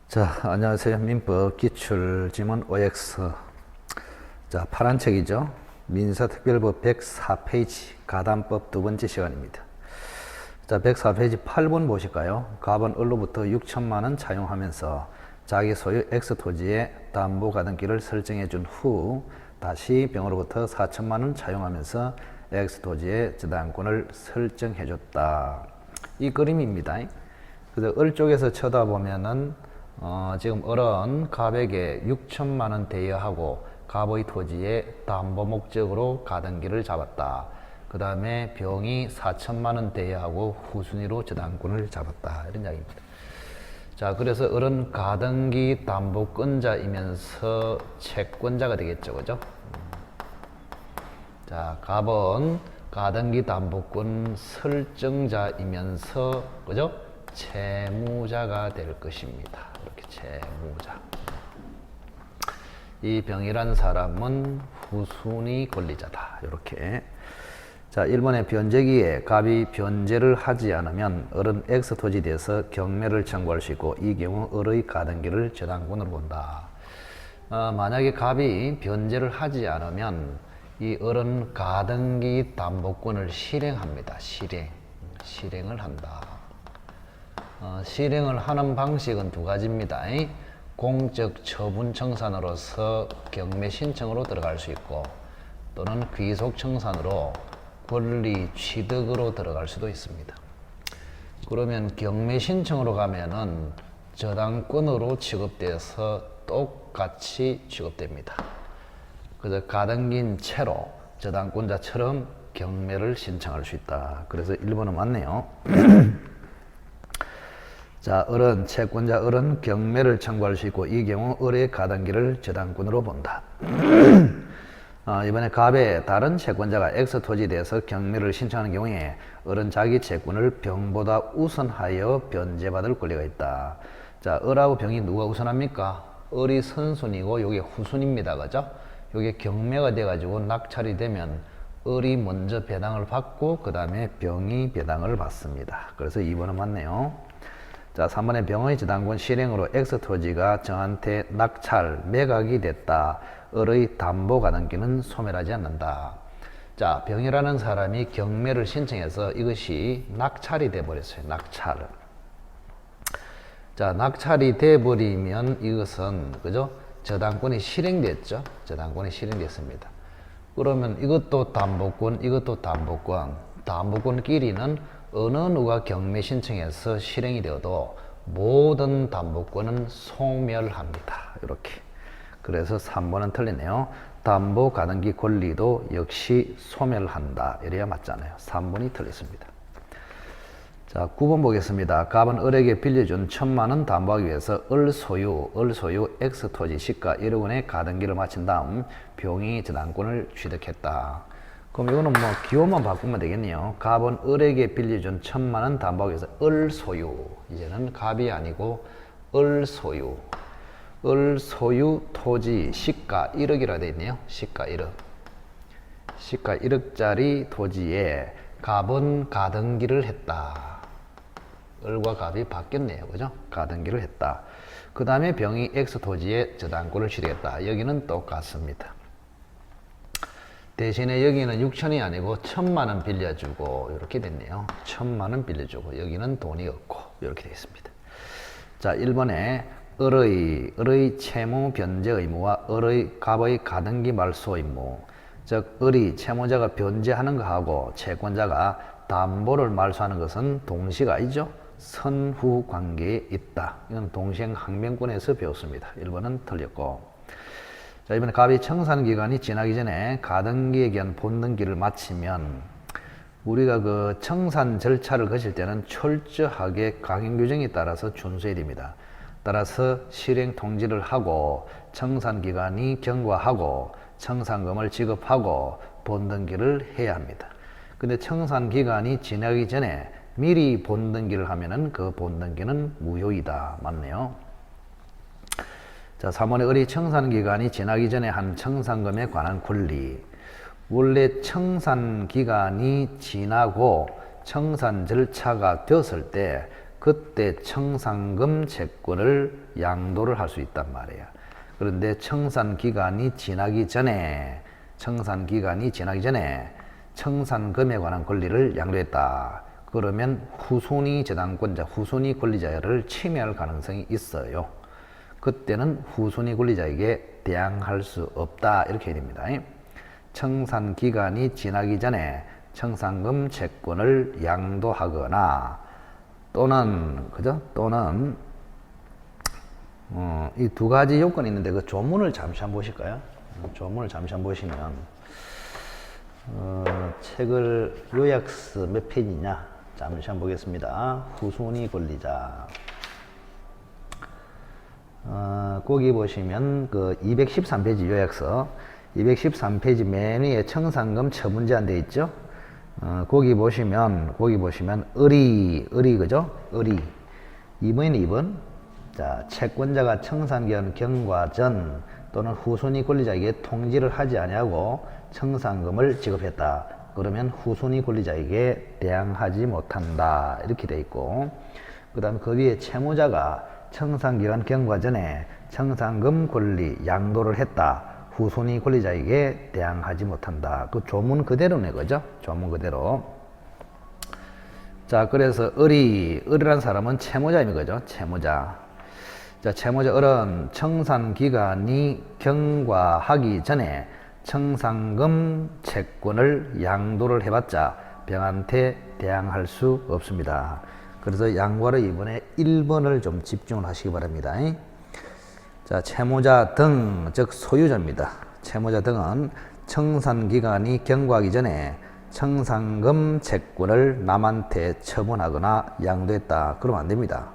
자, 안녕하세요. 민법 기출 지문 OX. 자, 파란 책이죠. 민사특별법 104페이지 가담법 두 번째 시간입니다. 자, 104페이지 8번 보실까요? 갑은 을로부터 6천만 원 차용하면서 자기 소유 X 토지에 담보 가등기를 설정해 준 후 다시 병으로부터 4천만 원 차용하면서 X 토지에 저당권을 설정해 줬다. 이 그림입니다. 그래서 을 쪽에서 쳐다보면은 지금 을은 갑에게 6천만 원 대여하고 갑의 토지에 담보 목적으로 가등기를 잡았다. 그 다음에 병이 4천만 원 대여하고 후순위로 저당권을 잡았다. 이런 이야기입니다. 자, 그래서 을은 가등기 담보권자이면서 채권자가 되겠죠. 그죠? 자, 갑은 가등기 담보권 설정자이면서, 그죠? 채무자가 될 것입니다. 이렇게 채무자. 이 병이란 사람은 후순위 권리자다. 이렇게. 자, 1번의 변제기에 갑이 변제를 하지 않으면 을은 X 토지에 대해서 경매를 청구할 수 있고 이 경우 을의 가등기를 저당권으로 본다. 만약에 갑이 변제를 하지 않으면 이 을은 가등기 담보권을 실행합니다. 실행을 한다. 실행을 하는 방식은 두 가지입니다. 공적 처분 청산으로서 경매 신청으로 들어갈 수 있고 또는 귀속 청산으로 권리 취득으로 들어갈 수도 있습니다. 그러면 경매 신청으로 가면은 저당권으로 취급돼서 똑같이 취급됩니다. 그래서 가등기인 채로 저당권자처럼 경매를 신청할 수 있다. 그래서 1번은 맞네요. 자, 을은 채권자 을은 경매를 청구할 수 있고 이 경우 을의 가등기를 저당권으로 본다. 이번에 갑의 다른 채권자가 X 토지에 대해서 경매를 신청하는 경우에 을은 자기 채권을 병보다 우선하여 변제받을 권리가 있다. 자, 을하고 병이 누가 우선합니까? 을이 선순위고 요게 후순위입니다. 그죠? 요게 경매가 돼가지고 낙찰이 되면 을이 먼저 배당을 받고 그 다음에 병이 배당을 받습니다. 그래서 2번은 맞네요. 자, 3번의 병의 저당권 실행으로 X 토지가 저한테 낙찰, 매각이 됐다. 을의 담보 가등기는 소멸하지 않는다. 자, 병이라는 사람이 경매를 신청해서 이것이 낙찰이 돼 버렸어요. 낙찰. 자, 낙찰이 돼 버리면 이것은 그죠? 저당권이 실행됐죠. 저당권이 실행됐습니다. 그러면 이것도 담보권, 이것도 담보권. 담보권끼리는 어느 누가 경매 신청해서 실행이 되어도 모든 담보권은 소멸합니다. 이렇게. 그래서 3번은 틀리네요. 담보 가등기 권리도 역시 소멸한다. 이래야 맞잖아요. 3번이 틀렸습니다. 자, 9번 보겠습니다. 갑은 을에게 빌려준 1,000만 원 담보하기 위해서 을 소유 X 토지 시가 1억 원의 가등기를 마친 다음 병이 저당권을 취득했다. 그럼 이거는 뭐 기호만 바꾸면 되겠네요. 갑은 을에게 빌려준 1,000만 원 담보하기 위해서 을 소유. 이제는 갑이 아니고 을 소유. 을 소유 토지 시가 1억이라 되어 있네요. 시가 1억. 시가 1억짜리 토지에 갑은 가등기를 했다. 을과 갑이 바뀌었네요. 그죠? 가등기를 했다. 그 다음에 병이 X 토지에 저당권을 취득했다. 여기는 똑같습니다. 대신에 여기는 6천이 아니고 1,000만 원 빌려주고 이렇게 됐네요. 1,000만 원 빌려주고 여기는 돈이 없고 이렇게 되어 있습니다. 자, 1번에 을의 채무 변제 의무와 갑의 가등기 말소 의무. 즉 을이 채무자가 변제하는 것하고 채권자가 담보를 말소하는 것은 동시가 아니죠. 선후 관계에 있다. 이건 동시행 항변권에서 배웠습니다. 1번은 틀렸고. 자, 이번에 갑이 청산기간이 지나기 전에 가등기에 대한 본등기를 마치면 우리가 그 청산 절차를 거칠 때는 철저하게 강행규정에 따라서 준수해야 됩니다. 따라서 실행 통지를 하고 청산기간이 경과하고 청산금을 지급하고 본등기를 해야 합니다. 근데 청산기간이 지나기 전에 미리 본등기를 하면은 그 본등기는 무효이다. 맞네요. 자, 3번에 을이 청산기간이 지나기 전에 한 청산금에 관한 권리. 원래 청산기간이 지나고 청산 절차가 되었을 때 그때 청산금 채권을 양도를 할 수 있단 말이에요. 그런데 청산 기간이 지나기 전에 청산금에 관한 권리를 양도했다. 그러면 후손위 재단권자, 후손위 권리자를 침해할 가능성이 있어요. 그때는 후손위 권리자에게 대항할 수 없다. 이렇게 해야 됩니다. 청산 기간이 지나기 전에 청산금 채권을 양도하거나 또는 이 두 가지 요건이 있는데 그 조문을 잠시 한번 보실까요? 조문을 잠시 한번 보시면 책을 요약서 몇 페이지냐 잠시 한번 보겠습니다. 후손위 권리자 거기 보시면 그 213페이지 요약서 213페이지 맨 위에 청산금 처분 제한 되어 있죠. 거기 보시면 의리 그죠? 의리 2번이네 2번. 자, 채권자가 청산기한 경과 전 또는 후손위 권리자에게 통지를 하지 아니하고 청산금을 지급했다. 그러면 후손위 권리자에게 대항하지 못한다. 이렇게 돼 있고, 그 다음에 그 위에 채무자가 청산기간 경과 전에 청산금 권리 양도를 했다. 후손위 권리자에게 대항하지 못한다. 그 조문 그대로네, 그죠? 조문 그대로. 자, 그래서 을이란 사람은 채무자입니다, 그죠? 채무자. 자, 채무자 을은 청산기간이 경과하기 전에 청산금 채권을 양도를 해봤자 병한테 대항할 수 없습니다. 그래서 양과를 이번에 1번을 좀 집중을 하시기 바랍니다. 자, 채무자 등, 즉 소유자입니다. 채무자 등은 청산기간이 경과하기 전에 청산금 채권을 남한테 처분하거나 양도했다. 그러면 안 됩니다.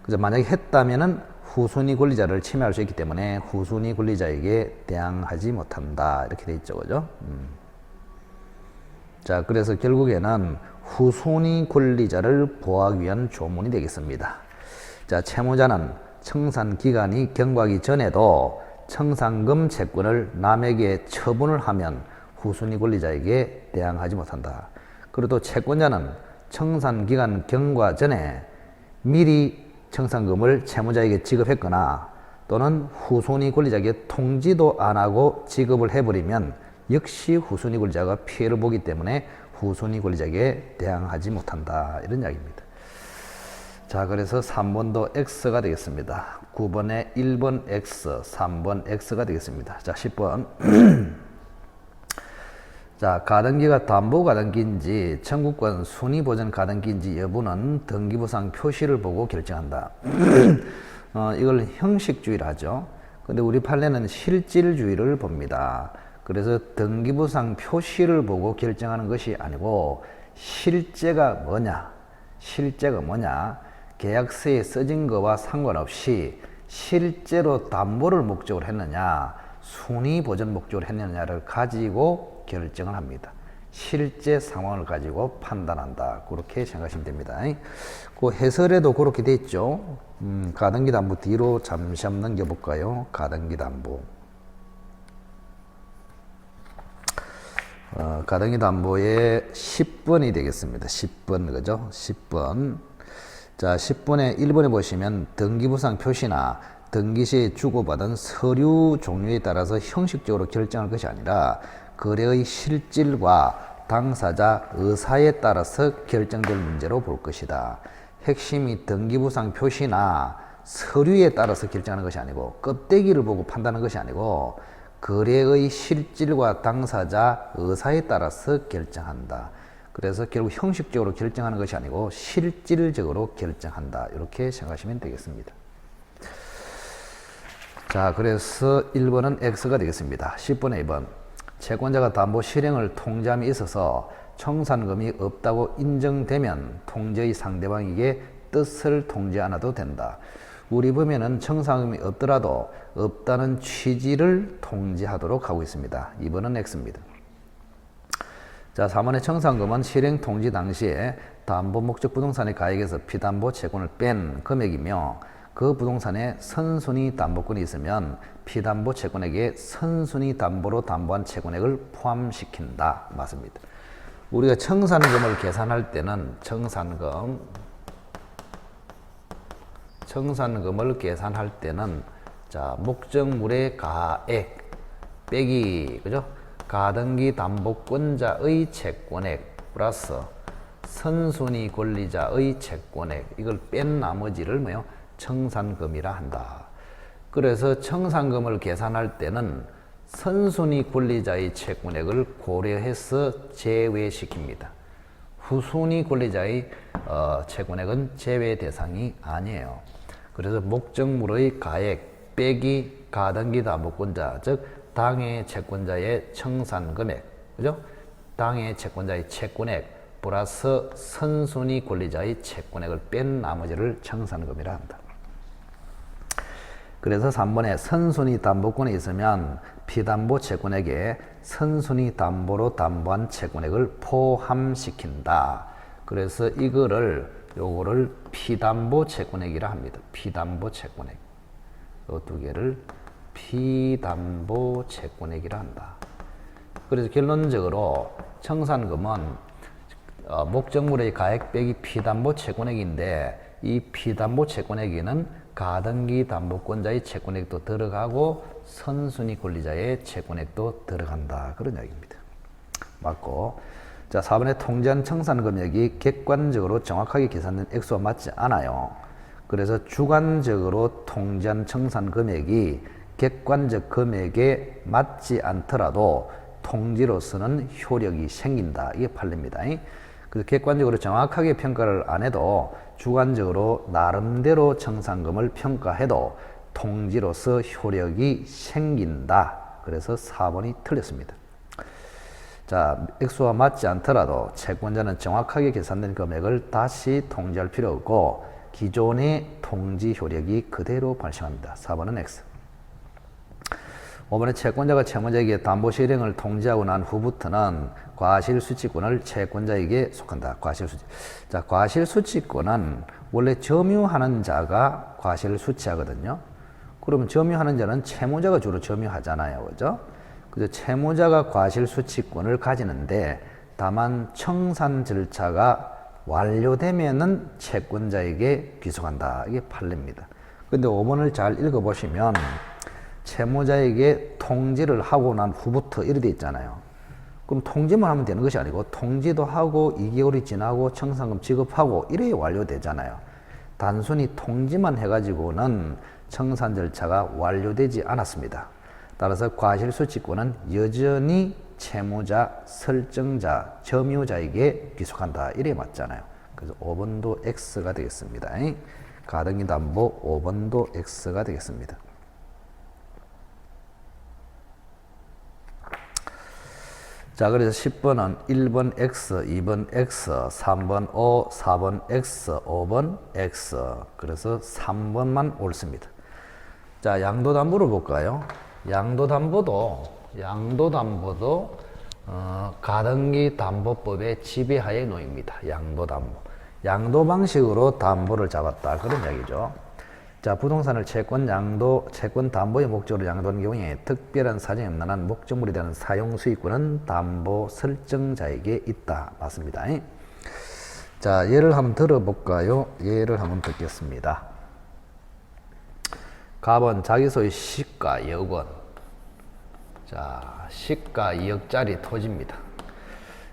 그래서 만약에 했다면은 후손위 권리자를 침해할 수 있기 때문에 후손위 권리자에게 대항하지 못한다. 이렇게 돼 있죠. 그죠? 자, 그래서 결국에는 후손위 권리자를 보호하기 위한 조문이 되겠습니다. 자, 채무자는 청산기간이 경과하기 전에도 청산금 채권을 남에게 처분을 하면 후손위 권리자에게 대항하지 못한다. 그리고 또 채권자는 청산기간 경과 전에 미리 청산금을 채무자에게 지급했거나 또는 후손위 권리자에게 통지도 안 하고 지급을 해버리면 역시 후손위 권리자가 피해를 보기 때문에 후손위 권리자에게 대항하지 못한다. 이런 이야기입니다. 자, 그래서 3번도 X가 되겠습니다. 9번에 1번 X, 3번 X가 되겠습니다. 자, 10번. 자, 가등기가 담보 가등기인지 청구권 순위 보전 가등기인지 여부는 등기부상 표시를 보고 결정한다. 이걸 형식주의라 하죠. 근데 우리 판례는 실질주의를 봅니다. 그래서 등기부상 표시를 보고 결정하는 것이 아니고 실제가 뭐냐? 계약서에 써진 거와 상관없이 실제로 담보를 목적으로 했느냐, 순위 보전 목적으로 했느냐를 가지고 결정을 합니다. 실제 상황을 가지고 판단한다. 그렇게 생각하시면 됩니다. 그 해설에도 그렇게 돼 있죠. 가등기 담보 뒤로 잠시 한번 넘겨볼까요? 가등기 담보. 가등기 담보의 10번이 되겠습니다. 10번, 그죠? 10번. 자, 10번에 1번에 보시면 등기부상 표시나 등기 시에 주고받은 서류 종류에 따라서 형식적으로 결정할 것이 아니라 거래의 실질과 당사자 의사에 따라서 결정될 문제로 볼 것이다. 핵심이 등기부상 표시나 서류에 따라서 결정하는 것이 아니고 껍데기를 보고 판단하는 것이 아니고 거래의 실질과 당사자 의사에 따라서 결정한다. 그래서 결국 형식적으로 결정하는 것이 아니고 실질적으로 결정한다. 이렇게 생각하시면 되겠습니다. 자, 그래서 1번은 X가 되겠습니다. 10번에 2번. 채권자가 담보 실행을 통지함이 있어서 청산금이 없다고 인정되면 통지의 상대방에게 뜻을 통지 않아도 된다. 우리 보면은 청산금이 없더라도 없다는 취지를 통지하도록 하고 있습니다. 2번은 X입니다. 자, 3번의 청산금은 실행 통지 당시에 담보 목적 부동산의 가액에서 피담보 채권을 뺀 금액이며 그 부동산에 선순위 담보권이 있으면 피담보 채권에게 선순위 담보로 담보한 채권액을 포함시킨다. 맞습니다. 우리가 청산금을 계산할 때는 청산금 청산금을 계산할 때는 자, 목적물의 가액 빼기 그죠? 가등기 담보권자의 채권액 플러스 선순위 권리자의 채권액 이걸 뺀 나머지를 뭐요? 청산금이라 한다. 그래서 청산금을 계산할 때는 선순위 권리자의 채권액을 고려해서 제외시킵니다. 후순위 권리자의 채권액은 제외 대상이 아니에요. 그래서 목적물의 가액 빼기 가등기 담보권자 즉 당해 채권자의 청산금액 그죠? 당해 채권자의 채권액 플러스 선순위 권리자의 채권액을 뺀 나머지를 청산금이라 한다. 그래서 3번에 선순위 담보권이 있으면 피담보 채권액에 선순위 담보로 담보한 채권액을 포함시킨다. 그래서 요거를 피담보 채권액이라 합니다. 피담보 채권액. 이 두 개를 피담보 채권액이라 한다. 그래서 결론적으로 청산금은 목적물의 가액 빼기 피담보 채권액인데 이 피담보 채권액에는 가등기 담보권자의 채권액도 들어가고 선순위 권리자의 채권액도 들어간다. 그런 이야기입니다. 맞고 자 4번에 통지한 청산금액이 객관적으로 정확하게 계산된 액수와 맞지 않아요. 그래서 주관적으로 통지한 청산금액이 객관적 금액에 맞지 않더라도 통지로서는 효력이 생긴다. 이게 판례입니다. 그래서 객관적으로 정확하게 평가를 안 해도 주관적으로 나름대로 청산금을 평가해도 통지로서 효력이 생긴다. 그래서 4번이 틀렸습니다. 자, 액수와 맞지 않더라도 채권자는 정확하게 계산된 금액을 다시 통지할 필요 없고 기존의 통지 효력이 그대로 발생합니다. 4번은 X. 5번에 채권자가 채무자에게 담보 실행을 통지하고 난 후부터는 과실수취권을 채권자에게 속한다. 과실수취. 자, 과실수취권은 원래 점유하는 자가 과실을 수취하거든요. 그러면 점유하는 자는 채무자가 주로 점유하잖아요. 그죠? 그래서 채무자가 과실수취권을 가지는데 다만 청산 절차가 완료되면은 채권자에게 귀속한다. 이게 판례입니다. 근데 5번을 잘 읽어보시면 채무자에게 통지를 하고 난 후부터 이렇게 돼 있잖아요. 그럼 통지만 하면 되는 것이 아니고 통지도 하고 2개월이 지나고 청산금 지급하고 이래야 완료되잖아요. 단순히 통지만 해가지고는 청산 절차가 완료되지 않았습니다. 따라서 과실수취권은 여전히 채무자, 설정자, 점유자에게 귀속한다. 이래 맞잖아요. 그래서 5번도 X가 되겠습니다. 가등기 담보 5번도 X가 되겠습니다. 자, 그래서 10번은 1번 X, 2번 X, 3번 O, 4번 X, 5번 X. 그래서 3번만 옳습니다. 자, 양도담보를 볼까요? 양도담보도 가등기 담보법의 지배하에 놓입니다. 양도담보. 양도 방식으로 담보를 잡았다. 그런 이야기죠. 자, 부동산을 채권 담보의 목적으로 양도하는 경우에 특별한 사정이 없는 한 목적물에 대한 사용 수익권은 담보 설정자에게 있다. 맞습니다. 자, 예를 한번 들어볼까요? 예를 한번 듣겠습니다. 갑은 자기 소유 시가 2억 원. 자, 시가 2억짜리 토지입니다.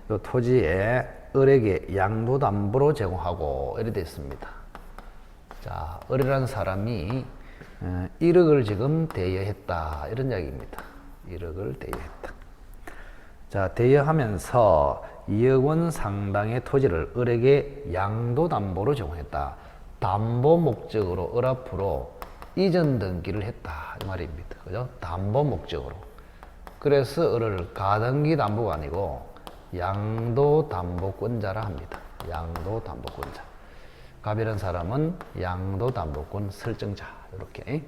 이 토지에 을에게 양도담보로 제공하고 이렇게 되어 있습니다. 자, 을이라는 사람이 1억을 지금 대여했다. 이런 이야기입니다. 1억을 대여했다. 자, 대여하면서 2억 원 상당의 토지를 을에게 양도담보로 제공했다. 담보 목적으로 을 앞으로 이전 등기를 했다. 이 말입니다. 그죠? 담보 목적으로. 그래서 을을 가등기 담보가 아니고 양도담보권자라 합니다. 양도담보권자. 갑이라는 사람은 양도담보권 설정자. 이렇게.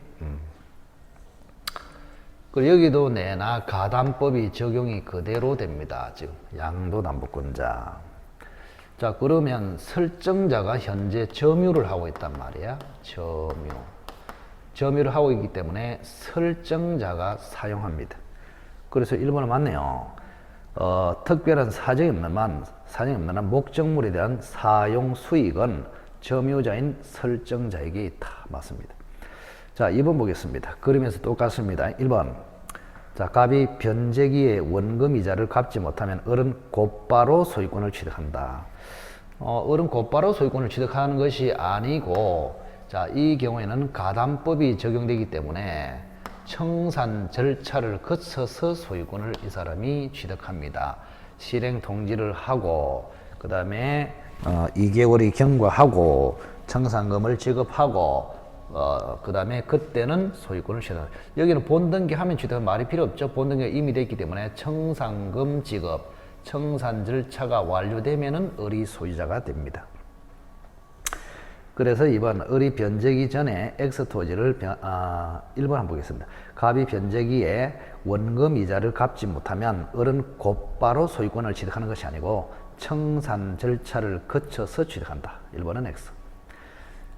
그리고 여기도 내나 가담법이 적용이 그대로 됩니다. 지금 양도담보권자. 자, 그러면 설정자가 현재 점유를 하고 있단 말이야. 점유를 하고 있기 때문에 설정자가 사용합니다. 그래서 1번은 맞네요. 특별한 사정이 없는 한 목적물에 대한 사용 수익은 점유자인 설정자에게 있다. 맞습니다. 자, 2번 보겠습니다. 그러면서 똑같습니다. 1번. 자, 갑이 변제기에 원금 이자를 갚지 못하면 을은 곧바로 소유권을 취득한다. 을은 곧바로 소유권을 취득하는 것이 아니고, 자, 이 경우에는 가담법이 적용되기 때문에 청산 절차를 거쳐서 소유권을 이 사람이 취득합니다. 실행 통지를 하고, 그 다음에 2개월이 경과하고, 청산금을 지급하고, 그 다음에 그때는 소유권을 취득합니다. 여기는 본등기하면 취득한 말이 필요 없죠. 본등기가 이미 됐기 때문에 청산금 지급, 청산 절차가 완료되면은 을이 소유자가 됩니다. 그래서 2번, 을이 변제기 전에 X토지를 1번 한번 보겠습니다. 갑이 변제기에 원금 이자를 갚지 못하면 을은 곧바로 소유권을 취득하는 것이 아니고 청산 절차를 거쳐서 취득한다. 1번은 X.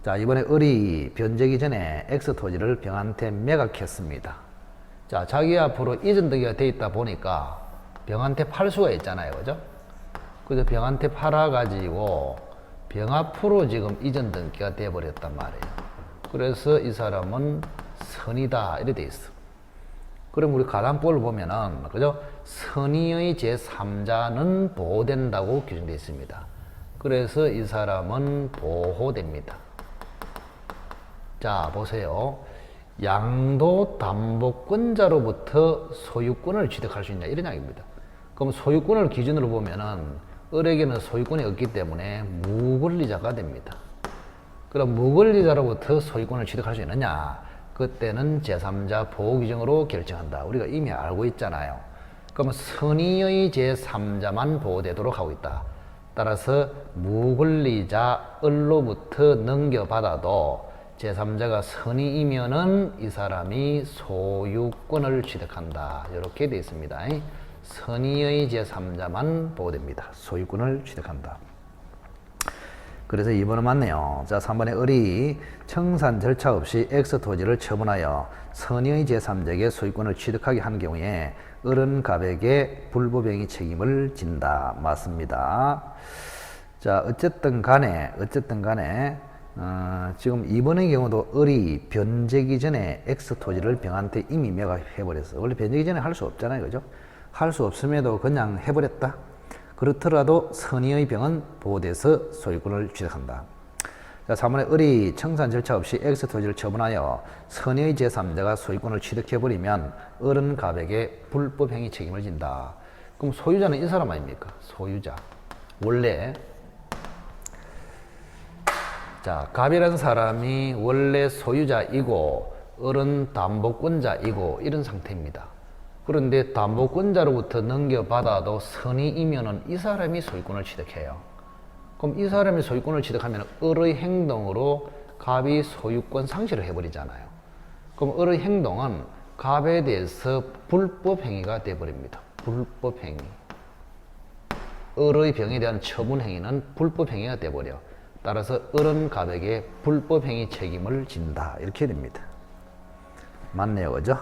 자, 이번에 을이 변제기 전에 X토지를 병한테 매각했습니다. 자, 자기 앞으로 이전 등기가 돼 있다 보니까 병한테 팔 수가 있잖아요. 그죠? 그래서 병한테 팔아가지고 병 앞으로 지금 이전 등기가 돼버렸단 말이에요. 그래서 이 사람은 선이다. 이렇게 돼 있어. 그럼 우리 가담법을 보면은, 그죠? 선의의 제3자는 보호된다고 규정되어 있습니다. 그래서 이 사람은 보호됩니다. 자, 보세요. 양도담보권자로부터 소유권을 취득할 수 있냐, 이런 이야기입니다. 그럼 소유권을 기준으로 보면은 을에게는 소유권이 없기 때문에 무권리자가 됩니다. 그럼 무권리자로부터 소유권을 취득할 수 있느냐? 그때는 제3자 보호규정으로 결정한다. 우리가 이미 알고 있잖아요. 그럼 선의의 제3자만 보호되도록 하고 있다. 따라서 무권리자 을로부터 넘겨받아도 제3자가 선의이면은 이 사람이 소유권을 취득한다. 이렇게 되어 있습니다. 선의의 제3자만 보호됩니다. 소유권을 취득한다. 그래서 2번은 맞네요. 자, 3번에 을이 청산 절차 없이 X토지를 처분하여 선의의 제3자에게 소유권을 취득하게 한 경우에 을은 갑에게 불법행위 책임을 진다. 맞습니다. 자, 어쨌든 간에 지금 2번의 경우도 을이 변제기 전에 X토지를 병한테 이미 매각해버렸어. 원래 변제기 전에 할 수 없잖아요. 그죠? 할 수 없음에도 그냥 해버렸다. 그렇더라도 선의의 병은 보호돼서 소유권을 취득한다. 자, 3번에 을이 청산 절차 없이 X토지를 처분하여 선의의 제3자가 소유권을 취득해버리면 을은 갑에게 불법행위 책임을 진다. 그럼 소유자는 이 사람 아닙니까? 소유자. 원래 자, 갑이라는 사람이 원래 소유자이고 을은 담보권자이고 이런 상태입니다. 그런데 담보권자로부터 넘겨받아도 선의이면은 이 사람이 소유권을 취득해요. 그럼 이 사람이 소유권을 취득하면 을의 행동으로 갑이 소유권 상실을 해버리잖아요. 그럼 을의 행동은 갑에 대해서 불법행위가 되어버립니다. 불법행위. 을의 병에 대한 처분행위는 불법행위가 되어버려. 따라서 을은 갑에게 불법행위 책임을 진다. 이렇게 됩니다. 맞네요. 그죠?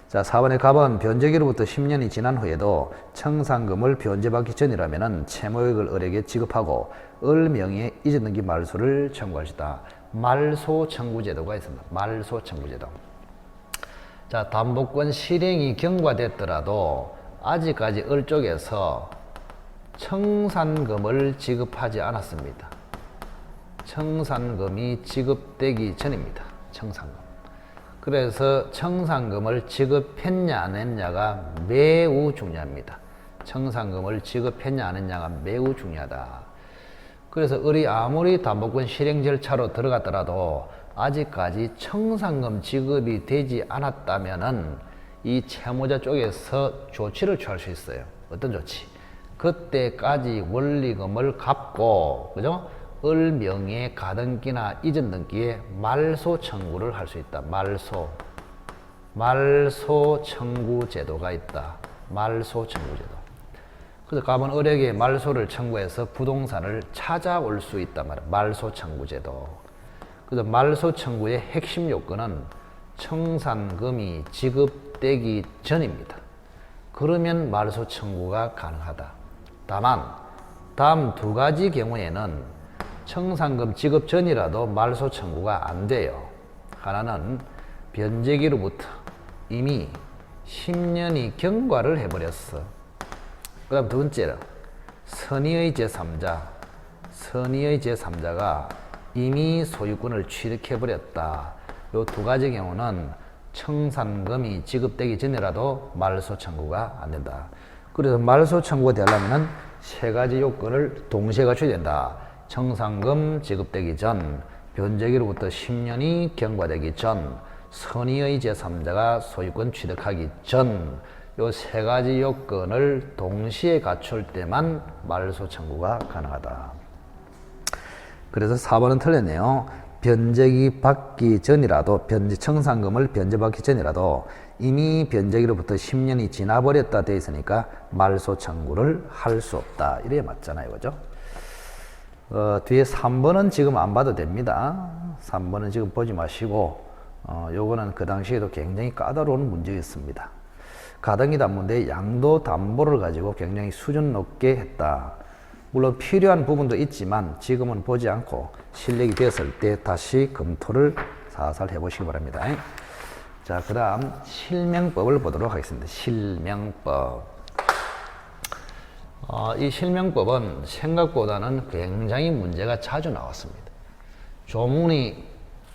자, 4번의 갑은 변제기로부터 10년이 지난 후에도 청산금을 변제받기 전이라면 채무액을 을에게 지급하고 을 명의의 이전 등기 말소를 청구할 수 있다. 말소 청구제도가 있습니다. 말소 청구제도. 자, 담보권 실행이 경과됐더라도 아직까지 을 쪽에서 청산금을 지급하지 않았습니다. 청산금이 지급되기 전입니다. 청산금. 그래서 청산금을 지급했냐 안 했냐가 매우 중요합니다. 청산금을 지급했냐 안 했냐가 매우 중요하다. 그래서 을이 아무리 담보권 실행 절차로 들어갔더라도 아직까지 청산금 지급이 되지 않았다면은 이 채무자 쪽에서 조치를 취할 수 있어요. 어떤 조치? 그때까지 원리금을 갚고, 그죠? 을 명의 가등기나 이전 등기에 말소 청구를 할 수 있다. 말소 청구 제도가 있다. 말소 청구 제도. 그래서 갑은 을에게 말소를 청구해서 부동산을 찾아올 수 있단 말이야. 말소 청구 제도. 그래서 말소 청구의 핵심 요건은 청산금이 지급되기 전입니다. 그러면 말소 청구가 가능하다. 다만 다음 두 가지 경우에는 청산금 지급 전이라도 말소 청구가 안 돼요. 하나는 변제기로부터 이미 10년이 경과를 해버렸어. 그 다음 두 번째는 선의의 제3자. 선의의 제3자가 이미 소유권을 취득해버렸다. 요 두 가지 경우는 청산금이 지급되기 전이라도 말소 청구가 안 된다. 그래서 말소 청구가 되려면 세 가지 요건을 동시에 갖춰야 된다. 청산금 지급되기 전, 변제기로부터 10년이 경과되기 전, 선의의 제3자가 소유권 취득하기 전, 요 세 가지 요건을 동시에 갖출 때만 말소 청구가 가능하다. 그래서 4번은 틀렸네요. 변제기 받기 전이라도, 청산금을 변제받기 전이라도 이미 변제기로부터 10년이 지나버렸다 돼 있으니까 말소 청구를 할 수 없다. 이래 맞잖아요. 그죠? 뒤에 3번은 지금 안 봐도 됩니다. 3번은 지금 보지 마시고, 요거는 그 당시에도 굉장히 까다로운 문제였습니다. 가등기 담보인데 양도 담보를 가지고 굉장히 수준 높게 했다. 물론 필요한 부분도 있지만 지금은 보지 않고 실력이 되었을 때 다시 검토를 살살 해보시기 바랍니다. 자, 그 다음 실명법을 보도록 하겠습니다. 실명법. 이 실명법은 생각보다는 굉장히 문제가 자주 나왔습니다. 조문이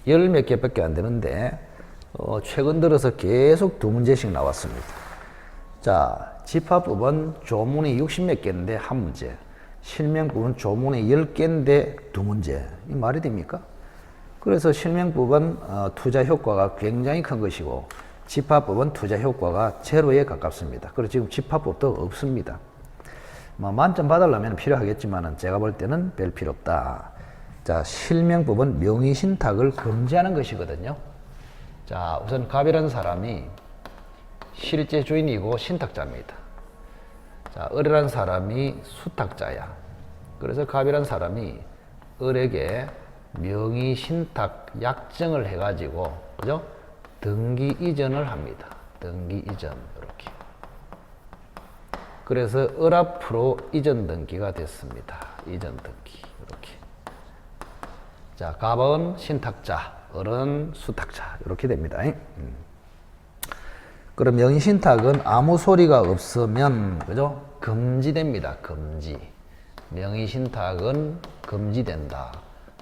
10몇 개밖에 안 되는데 최근 들어서 계속 두 문제씩 나왔습니다. 자, 집합법은 조문이 60몇 개인데 한 문제, 실명법은 조문이 10개인데 두 문제. 이 말이 됩니까? 그래서 실명법은 투자 효과가 굉장히 큰 것이고 집합법은 투자 효과가 제로에 가깝습니다. 그래서 지금 집합법도 없습니다. 만점 받으려면 필요하겠지만 제가 볼 때는 별 필요 없다. 자, 실명법은 명의신탁을 금지하는 것이거든요. 자, 우선 갑이라는 사람이 실제 주인이고 신탁자입니다. 자, 을이라는 사람이 수탁자야. 그래서 갑이라는 사람이 을에게 명의신탁 약정을 해가지고, 그죠? 등기 이전을 합니다. 등기 이전, 이렇게. 그래서 을 앞으로 이전 등기가 됐습니다. 이전 등기, 이렇게. 자, 갑은 신탁자, 을은 수탁자, 이렇게 됩니다. 그럼 명의신탁은 아무 소리가 없으면, 그죠? 금지됩니다. 금지. 명의신탁은 금지된다.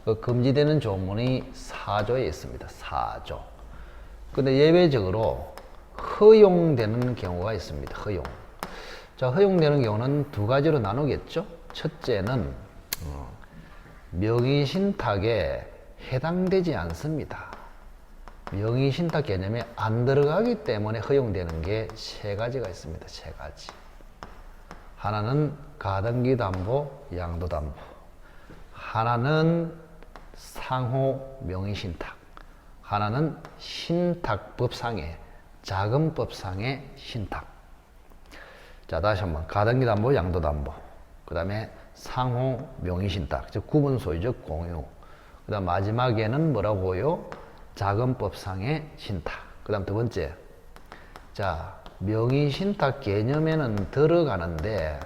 그 금지되는 조문이 4조에 있습니다. 4조. 근데 예외적으로 허용되는 경우가 있습니다. 허용. 자, 허용되는 경우는 두 가지로 나누겠죠? 첫째는 명의신탁에 해당되지 않습니다. 명의신탁 개념에 안 들어가기 때문에 허용되는 게 세 가지가 있습니다. 세 가지. 하나는 가등기 담보, 양도 담보. 하나는 상호 명의신탁. 하나는 신탁법상의, 자금법상의 신탁. 자, 다시 한번 가등기 담보, 양도 담보. 그 다음에 상호 명의신탁, 즉 구분 소유적 공유. 그 다음 마지막에는 뭐라고요? 자금법상의 신탁. 그 다음 두 번째. 자, 명의신탁 개념에는 들어가는데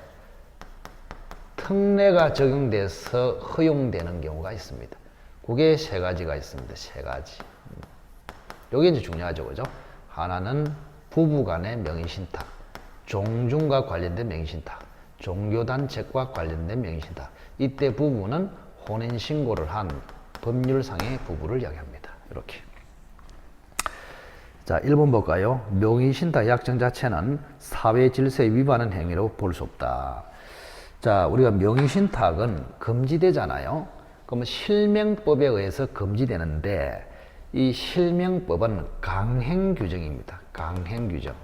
특례가 적용돼서 허용되는 경우가 있습니다. 그게 세 가지가 있습니다. 세 가지. 요게 이제 중요하죠. 그죠? 하나는 부부간의 명의신탁, 종중과 관련된 명의신탁, 종교단체과 관련된 명의신탁. 이때 부부는 혼인신고를 한 법률상의 부부를 이야기합니다. 이렇게. 자, 1번 볼까요? 명의신탁 약정 자체는 사회 질서에 위반하는 행위로 볼 수 없다. 자, 우리가 명의신탁은 금지되잖아요. 그러면 실명법에 의해서 금지되는데 이 실명법은 강행규정입니다. 강행규정.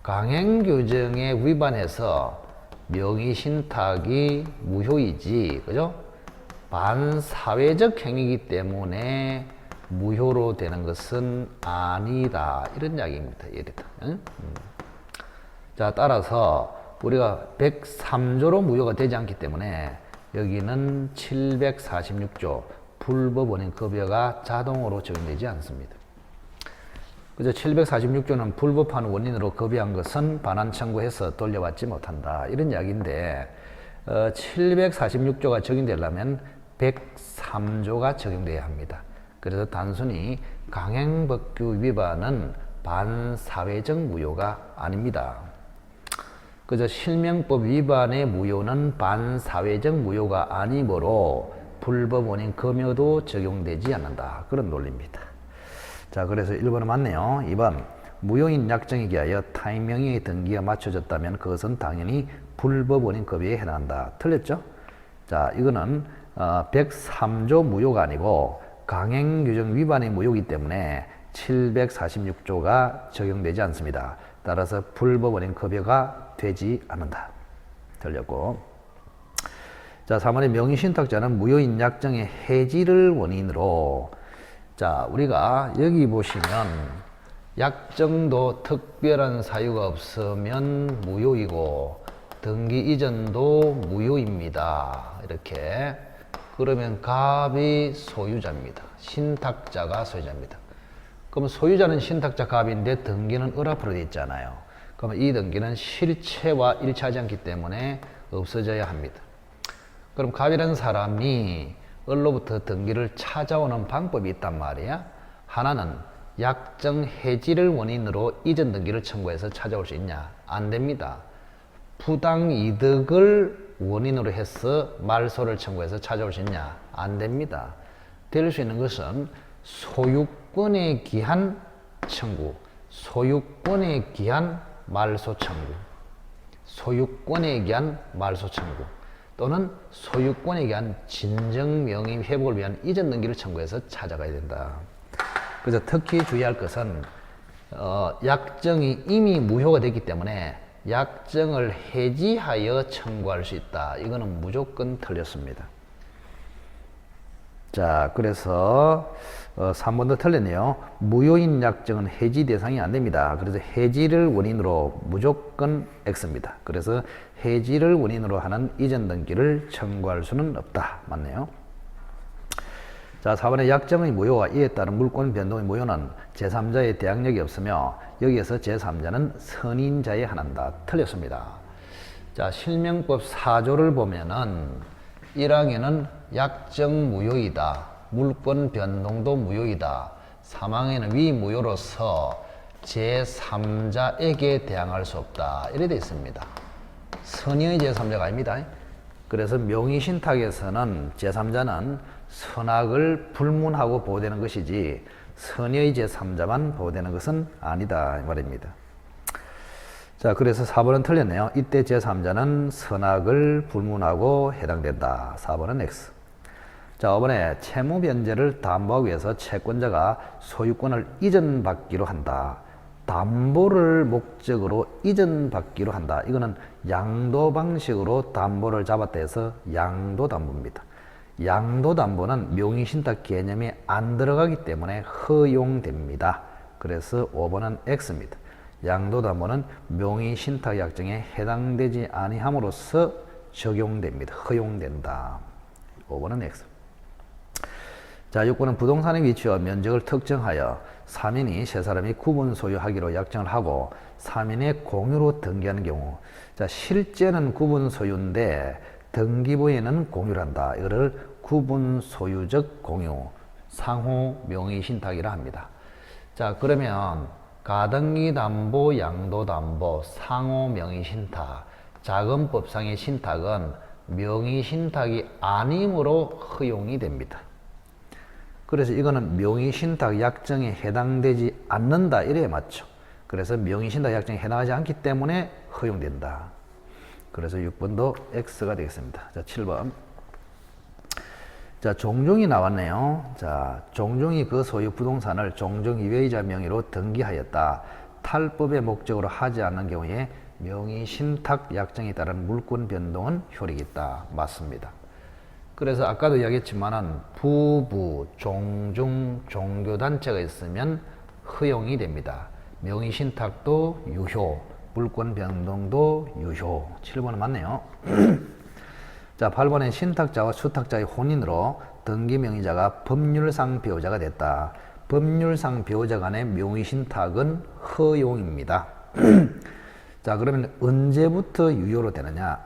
강행규정에 위반해서 명의신탁이 무효이지, 그죠? 반사회적 행위이기 때문에 무효로 되는 것은 아니다. 이런 이야기입니다. 예를 들어. 자, 따라서 우리가 103조로 무효가 되지 않기 때문에 여기는 746조 불법원인 급여가 자동으로 적용되지 않습니다. 그죠? 746조는 불법한 원인으로 급여한 것은 반환 청구해서 돌려받지 못한다. 이런 이야기인데 746조가 적용되려면 103조가 적용돼야 합니다. 그래서 단순히 강행법규 위반은 반사회적 무효가 아닙니다. 그저 실명법 위반의 무효는 반사회적 무효가 아니므로 불법 원인 검여도 적용되지 않는다. 그런 논리입니다. 자, 그래서 1번은 맞네요. 2번, 무효인 약정에 기하여 타인 명의의 등기가 맞춰졌다면 그것은 당연히 불법 원인 급여에 해당한다. 틀렸죠? 자, 이거는 103조 무효가 아니고 강행규정 위반의 무효이기 때문에 746조가 적용되지 않습니다. 따라서 불법 원인 급여가 되지 않는다. 틀렸고. 자, 3번의 명의신탁자는 무효인 약정의 해지를 원인으로, 자, 우리가 여기 보시면 약정도 특별한 사유가 없으면 무효이고 등기 이전도 무효입니다. 이렇게. 그러면 갑이 소유자입니다. 신탁자가 소유자입니다. 그럼 소유자는 신탁자 갑인데 등기는 을 앞으로 되어 있잖아요. 그러면 이 등기는 실체와 일치하지 않기 때문에 없어져야 합니다. 그럼 갑이라는 사람이 을로부터 등기를 찾아오는 방법이 있단 말이야. 하나는 약정 해지를 원인으로 이전 등기를 청구해서 찾아올 수 있냐? 안 됩니다. 부당 이득을 원인으로 해서 말소를 청구해서 찾아올 수 있냐? 안 됩니다. 될 수 있는 것은 소유권에 기한 청구, 소유권에 기한 말소 청구, 소유권에 기한 말소 청구, 또는 소유권에 기한 진정 명의 회복을 위한 이전 등기를 청구해서 찾아가야 된다. 그래서 특히 주의할 것은 약정이 이미 무효가 됐기 때문에 약정을 해지하여 청구할 수 있다. 이거는 무조건 틀렸습니다. 자, 그래서 3번도 틀렸네요. 무효인 약정은 해지 대상이 안 됩니다. 그래서 해지를 원인으로 무조건 X입니다. 그래서 해지를 원인으로 하는 이전 등기를 청구할 수는 없다. 맞네요. 자, 4번의 약정의 무효와 이에 따른 물권 변동의 무효는 제3자의 대항력이 없으며 여기에서 제3자는 선인자에 한한다. 틀렸습니다. 자, 실명법 4조를 보면은 1항에는 약정 무효이다. 물권 변동도 무효이다. 3항에는 위무효로서 제3자에게 대항할 수 없다. 이래 되어 있습니다. 선의의 제3자가 아닙니다. 그래서 명의신탁에서는 제3자는 선악을 불문하고 보호되는 것이지 선의의 제3자만 보호되는 것은 아니다. 이 말입니다. 자, 그래서 4번은 틀렸네요. 이때 제3자는 선악을 불문하고 해당된다. 4번은 X. 자, 5번에 채무 변제를 담보하기 위해서 채권자가 소유권을 이전받기로 한다. 담보를 목적으로 이전받기로 한다. 이거는 양도 방식으로 담보를 잡았다 해서 양도담보입니다. 양도담보는 명의신탁 개념에 안 들어가기 때문에 허용됩니다. 그래서 5번은 X입니다. 양도담보는 명의신탁 약정에 해당되지 아니함으로써 적용됩니다. 허용된다. 5번은 X. 자, 6번은 부동산의 위치와 면적을 특정하여 3인이 세 사람이 구분 소유하기로 약정을 하고 3인의 공유로 등기하는 경우, 자, 실제는 구분 소유인데 등기부에는 공유를 한다. 이거를 구분 소유적 공유, 상호 명의 신탁이라 합니다. 자, 그러면 가등기 담보, 양도 담보, 상호 명의 신탁, 자금법상의 신탁은 명의 신탁이 아니므로 허용이 됩니다. 그래서 이거는 명의 신탁 약정에 해당되지 않는다. 이래야 맞죠. 그래서 명의 신탁 약정에 해당하지 않기 때문에 허용된다. 그래서 6번도 X가 되겠습니다. 자, 7번. 자, 종종이 나왔네요. 자, 종종이 그 소유 부동산을 종종 이외의자 명의로 등기하였다. 탈법의 목적으로 하지 않는 경우에 명의 신탁 약정에 따른 물권 변동은 효력이 있다. 맞습니다. 그래서 아까도 이야기했지만은 부부, 종중, 종교단체가 있으면 허용이 됩니다. 명의 신탁도 유효, 물권 변동도 유효. 7번은 맞네요. 자, 8번에 신탁자와 수탁자의 혼인으로 등기 명의자가 법률상 배우자가 됐다. 법률상 배우자 간의 명의 신탁은 허용입니다. 자, 그러면 언제부터 유효로 되느냐?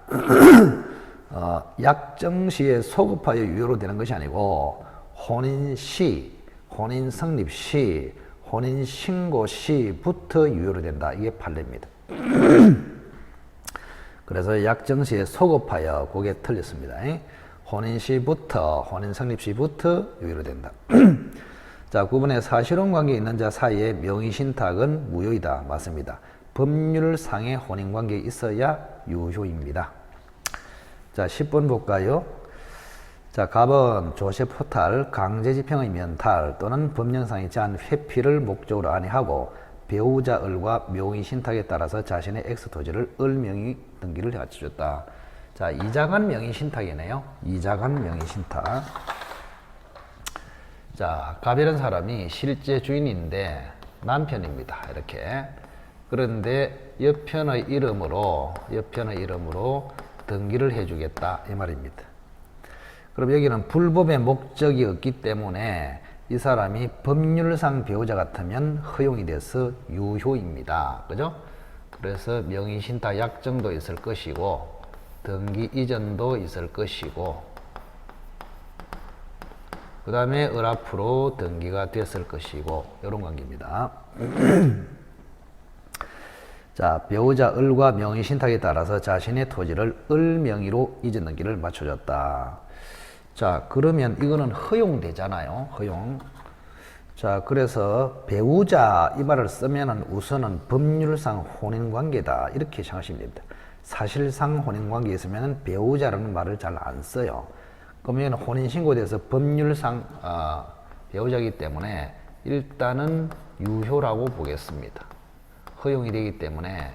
약정시에 소급하여 유효로 되는 것이 아니고 혼인시, 혼인성립시, 혼인신고시부터 유효로 된다. 이게 판례입니다. 그래서 약정시에 소급하여 그게 틀렸습니다. 혼인시부터, 혼인성립시부터 유효로 된다. 자, 9번에 사실혼 관계에 있는 자 사이에 명의신탁은 무효이다. 맞습니다. 법률상의 혼인관계에 있어야 유효입니다. 자, 10번 볼까요? 자, 갑은 조세포 탈, 강제집행의 면탈 또는 법령상의 제한 회피를 목적으로 아니하고 배우자 을과 명의신탁에 따라서 자신의 X토지를 을명의 등기를 갖춰줬다. 자, 이자간 명의신탁이네요. 이자간 명의신탁. 자, 갑이라는 사람이 실제 주인인데 남편입니다. 이렇게. 그런데 여편의 이름으로 등기를 해주겠다. 이 말입니다. 그럼 여기는 불법의 목적이 없기 때문에 이 사람이 법률상 배우자 같으면 허용이 돼서 유효입니다. 그죠? 그래서 명의신탁 약정도 있을 것이고 등기 이전도 있을 것이고 그 다음에 을 앞으로 등기가 됐을 것이고 이런 관계입니다. 자, 배우자 을과 명의신탁에 따라서 자신의 토지를 을 명의로 이전 등기를 맞춰줬다. 자, 그러면 이거는 허용되잖아요. 허용. 자, 그래서 배우자 이 말을 쓰면은 우선은 법률상 혼인관계다. 이렇게 생각하시면 됩니다. 사실상 혼인관계에 있으면 배우자라는 말을 잘 안 써요. 그러면 혼인신고돼서 법률상 배우자이기 때문에 일단은 유효라고 보겠습니다. 허용이 되기 때문에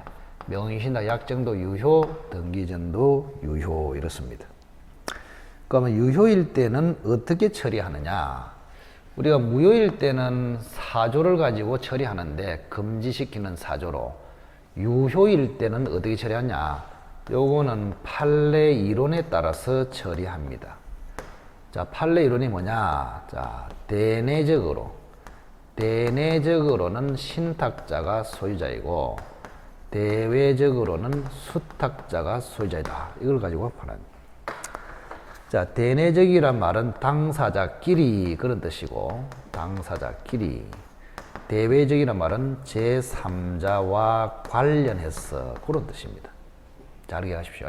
명의신탁 약정도 유효, 등기전도 유효 이렇습니다. 그러면 유효일 때는 어떻게 처리하느냐? 우리가 무효일 때는 사조를 가지고 처리하는데 금지시키는 사조로, 유효일 때는 어떻게 처리하냐? 요거는 판례 이론에 따라서 처리합니다. 자, 판례 이론이 뭐냐? 자, 대내적으로는 신탁자가 소유자이고 대외적으로는 수탁자가 소유자이다. 이걸 가지고 판합니다. 자, 대내적이란 말은 당사자끼리 그런 뜻이고 당사자끼리, 대외적이란 말은 제3자와 관련해서 그런 뜻입니다. 잘 이해하십시오.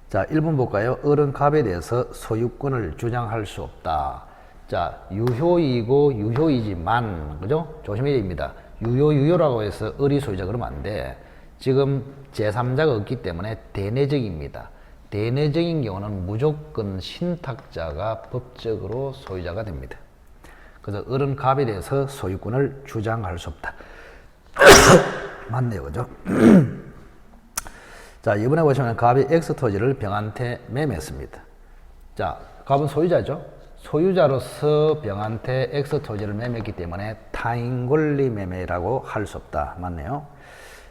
자, 1번 볼까요? 을은 갑에 대해서 소유권을 주장할 수 없다. 자, 유효이고 유효이지만, 그죠? 조심해야 됩니다. 유효라고 해서 을이 소유자 그러면 안 돼. 지금 제3자가 없기 때문에 대내적입니다. 대내적인 경우는 무조건 신탁자가 법적으로 소유자가 됩니다. 그래서 을은 갑에 대해서 소유권을 주장할 수 없다. 맞네요, 그죠? 자, 이번에 보시면 갑이 X토지를 병한테 매매했습니다. 자, 갑은 소유자죠? 소유자로서 병한테 X토지를 매매했기 때문에 타인 권리 매매라고 할 수 없다. 맞네요.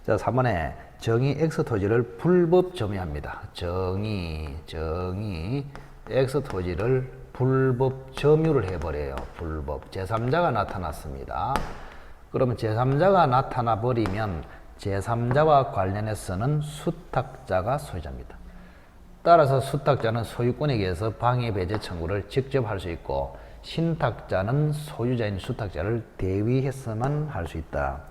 자, 3번에 정의 X토지를 불법 점유합니다. 정의 X토지를 불법 점유를 해버려요. 불법. 제3자가 나타났습니다. 그러면 제3자가 나타나 버리면 제3자와 관련해서는 수탁자가 소유자입니다. 따라서 수탁자는 소유권에 의해서 방해 배제 청구를 직접 할 수 있고 신탁자는 소유자인 수탁자를 대위해서만 할 수 있다.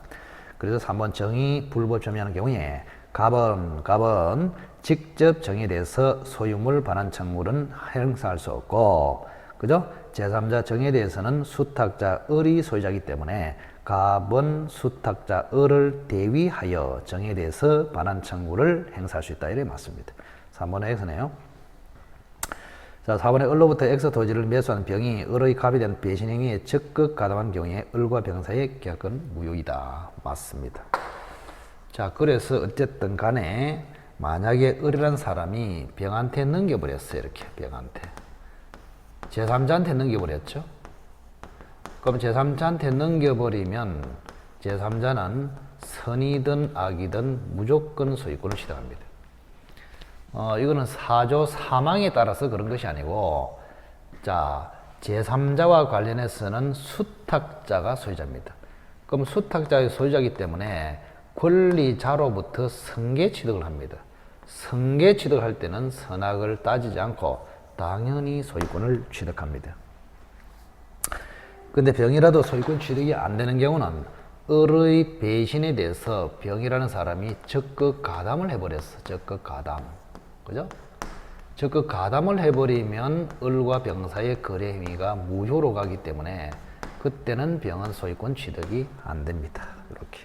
그래서 3번 정의 불법 점유하는 경우에 갑은 직접 정의에 대해서 소유물 반환 청구는 행사할 수 없고, 그죠? 제3자 정의에 대해서는 수탁자 을이 소유자이기 때문에 갑은 수탁자 을을 대위하여 정의에 대해서 반환 청구를 행사할 수 있다. 이래 맞습니다. 3번의 X네요. 자, 4번에 을로부터 X 토지를 매수한 병이 을의 갑이 된 배신 행위에 적극 가담한 경우에 을과 병 사이의 계약은 무효이다. 맞습니다. 자, 그래서 어쨌든 간에 만약에 을이라는 사람이 병한테 넘겨버렸어요. 이렇게 병한테. 제3자한테 넘겨버렸죠. 그럼 제3자한테 넘겨버리면 제3자는 선이든 악이든 무조건 소유권을 취득합니다. 이거는 사조 사망에 따라서 그런 것이 아니고, 자, 제3자와 관련해서는 수탁자가 소유자입니다. 그럼 수탁자의 소유자이기 때문에 권리자로부터 승계 취득을 합니다. 승계 취득할 때는 선악을 따지지 않고 당연히 소유권을 취득합니다. 근데 병이라도 소유권 취득이 안 되는 경우는 을의 배신에 대해서 병이라는 사람이 적극 가담을 해버렸어. 적극 가담. 그죠? 적극 가담을 해버리면 을과 병 사이의 거래 행위가 무효로 가기 때문에 그때는 병은 소유권 취득이 안 됩니다. 이렇게.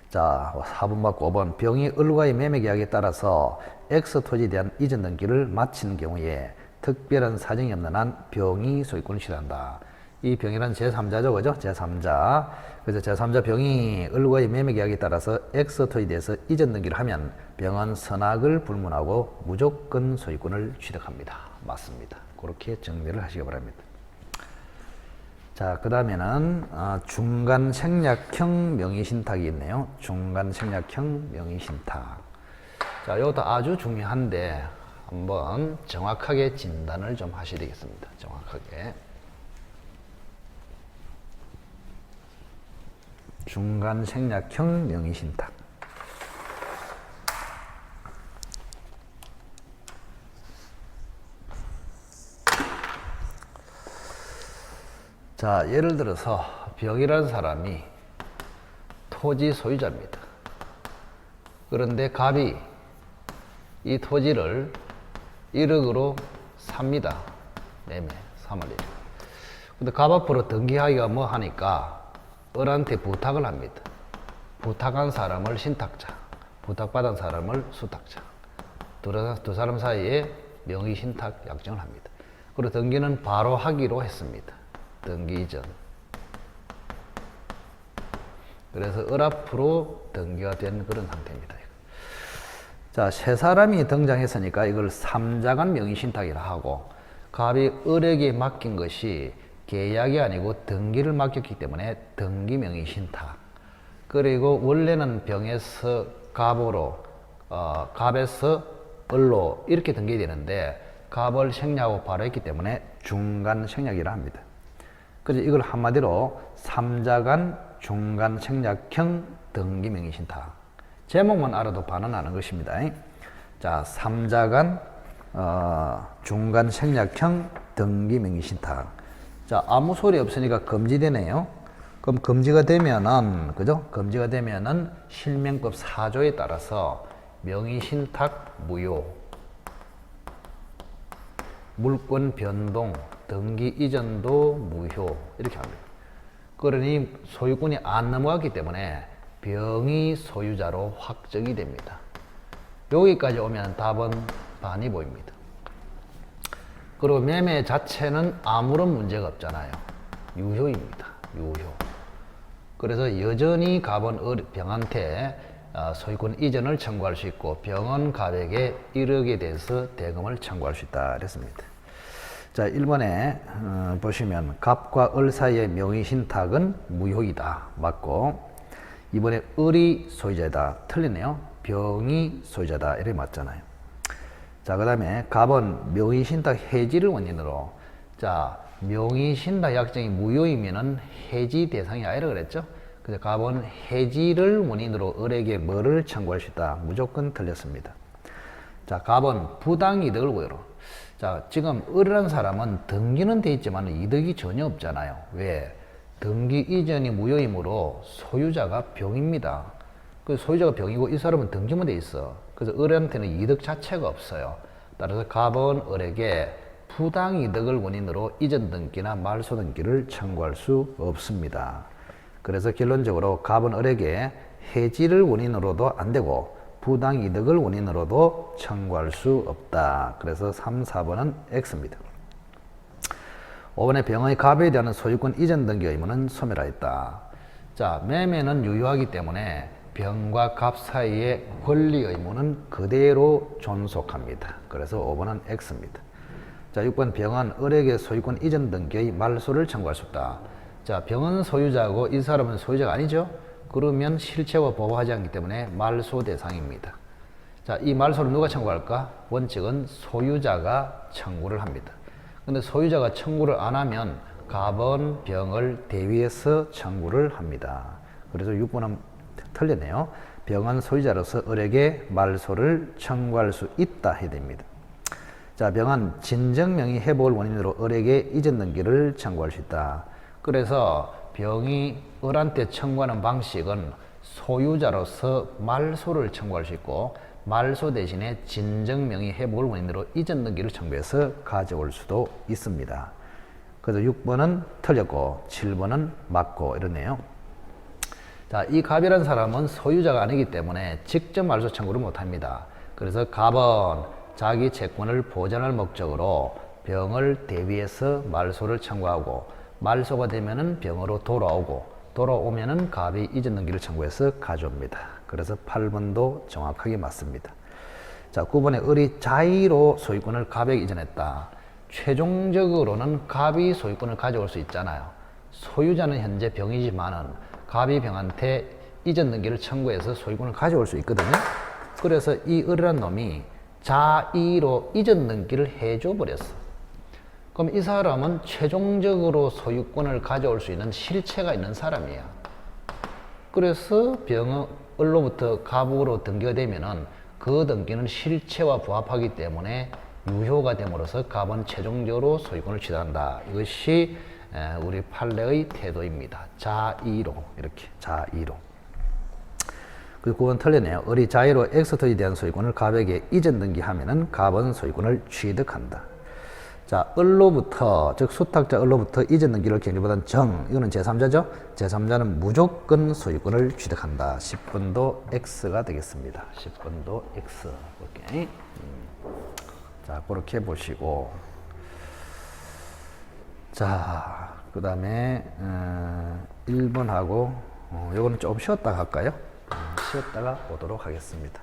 자, 4번 받고 5번. 병이 을과의 매매 계약에 따라서 X 토지에 대한 이전 등기를 마치는 경우에 특별한 사정이 없는 한 병이 소유권을 취득한다. 이 병이란 제3자죠, 그죠? 제3자. 그래서 제3자 병이 을과의 매매 계약에 따라서 X 토지에 대해서 이전 등기를 하면 병은 선악을 불문하고 무조건 소유권을 취득합니다. 맞습니다. 그렇게 정리를 하시기 바랍니다. 자, 그 다음에는 중간 생략형 명의신탁이 있네요. 중간 생략형 명의신탁. 자, 이것도 아주 중요한데 한번 정확하게 진단을 좀 하셔야 되겠습니다. 정확하게. 중간 생략형 명의신탁. 자, 예를 들어서 병이라는 사람이 토지 소유자입니다. 그런데 갑이 이 토지를 1억으로 삽니다. 매매 3월 1일. 근데 갑 앞으로 등기하기가 뭐 하니까 을한테 부탁을 합니다. 부탁한 사람을 신탁자, 부탁받은 사람을 수탁자. 두 사람 사이에 명의 신탁 약정을 합니다. 그리고 등기는 바로 하기로 했습니다. 등기 이전. 그래서 을 앞으로 등기가 된 그런 상태입니다. 자, 세 사람이 등장했으니까 이걸 삼자간 명의신탁이라 하고, 갑이 을에게 맡긴 것이 계약이 아니고 등기를 맡겼기 때문에 등기 명의신탁. 그리고 원래는 병에서 갑으로, 갑에서 을로 이렇게 등기되는데 갑을 생략하고 바로 했기 때문에 중간 생략이라 합니다. 그래서 이걸 한마디로 삼자간 중간 생략형 등기 명의신탁. 제목만 알아도 반은 아는 것입니다. 자, 삼자간 중간 생략형 등기 명의신탁. 자, 아무 소리 없으니까 금지되네요. 그럼 금지가 되면은, 그죠? 금지가 되면은 실명법 4조에 따라서 명의신탁 무효, 물권 변동, 등기 이전도 무효, 이렇게 합니다. 그러니 소유권이 안 넘어갔기 때문에 병이 소유자로 확정이 됩니다. 여기까지 오면 답은 반이 보입니다. 그리고 매매 자체는 아무런 문제가 없잖아요. 유효입니다. 유효. 그래서 여전히 갑은 병한테 소유권 이전을 청구할 수 있고 병은 갑에게 1억에 대해서 대금을 청구할 수 있다 그랬습니다. 자, 1번에 보시면 갑과 을 사이의 명의신탁은 무효이다. 맞고, 2번에 을이 소유자다. 틀리네요. 병이 소유자다. 이렇게 맞잖아요. 자, 그 다음에 갑은 명의신탁 해지를 원인으로, 자, 명의신탁 약정이 무효이면은 해지 대상이 아니라 그랬죠. 그래서 갑은 해지를 원인으로 을에게 뭐를 청구할 수 있다. 무조건 틀렸습니다. 자, 갑은 부당이득을 고의로. 자, 지금 을이라는 사람은 등기는 돼 있지만 이득이 전혀 없잖아요. 왜? 등기 이전이 무효이므로 소유자가 병입니다. 그 소유자가 병이고 이 사람은 등기만 돼 있어. 그래서 을한테는 이득 자체가 없어요. 따라서 갑은 을에게 부당이득을 원인으로 이전 등기나 말소 등기를 청구할 수 없습니다. 그래서 결론적으로 갑은 을에게 해지를 원인으로도 안 되고 부당이득을 원인으로도 청구할 수 없다. 그래서 3, 4번은 X입니다. 5번에 병의 갑에 대한 소유권 이전 등기 의무는 소멸하였다. 자, 매매는 유효하기 때문에 병과 갑 사이의 권리 의무는 그대로 존속합니다. 그래서 5번은 X입니다. 자, 6번 병은 을에게 소유권 이전 등기의 말소를 청구할 수 없다. 자, 병은 소유자고 이 사람은 소유자가 아니죠? 그러면 실체와 보호하지 않기 때문에 말소 대상입니다. 자, 이 말소를 누가 청구할까? 원칙은 소유자가 청구를 합니다. 근데 소유자가 청구를 안 하면 갑은 병을 대위해서 청구를 합니다. 그래서 6번은 틀렸네요. 병은 소유자로서 을에게 말소를 청구할 수 있다 해야 됩니다. 자, 병은 진정명의 회복을 원인으로 을에게 이전 등기를 청구할 수 있다. 그래서 병이 을한테 청구하는 방식은 소유자로서 말소를 청구할 수 있고 말소 대신에 진정명의 회복을 원인으로 이전 등기를 청구해서 가져올 수도 있습니다. 그래서 6번은 틀렸고 7번은 맞고 이러네요. 자, 이 갑이라는 사람은 소유자가 아니기 때문에 직접 말소 청구를 못합니다. 그래서 갑은 자기 채권을 보전할 목적으로 병을 대비해서 말소를 청구하고 말소가 되면은 병으로 돌아오면은 갑이 이전 등기를 청구해서 가져옵니다. 그래서 8번도 정확하게 맞습니다. 자, 9번에 을이 자의로 소유권을 갑에게 이전했다. 최종적으로는 갑이 소유권을 가져올 수 있잖아요. 소유자는 현재 병이지만은 갑이 병한테 이전 등기를 청구해서 소유권을 가져올 수 있거든요. 그래서 이 을이라는 놈이 자의로 이전 등기를 해줘 버렸어. 그럼 이 사람은 최종적으로 소유권을 가져올 수 있는 실체가 있는 사람이야. 그래서 병은 을로부터 갑으로 등기가 되면은 그 등기는 실체와 부합하기 때문에 유효가 됨으로써 갑은 최종적으로 소유권을 취득한다. 이것이 우리 판례의 태도입니다. 자의로, 이렇게 자의로. 그리고 9번 틀렸네요. 을이 자의로 엑스터에 대한 소유권을 갑에게 이전 등기하면은 갑은 소유권을 취득한다. 자, 을로부터, 즉 수탁자 을로부터 이전 등기를 경리받은 정, 이거는 제3자죠. 제3자는 무조건 소유권을 취득한다. 10번도 X가 되겠습니다. 10번도 X. 오케이. 자, 그렇게 보시고. 자, 그 다음에 1번하고 요거는 좀 쉬었다가 할까요? 쉬었다가 보도록 하겠습니다.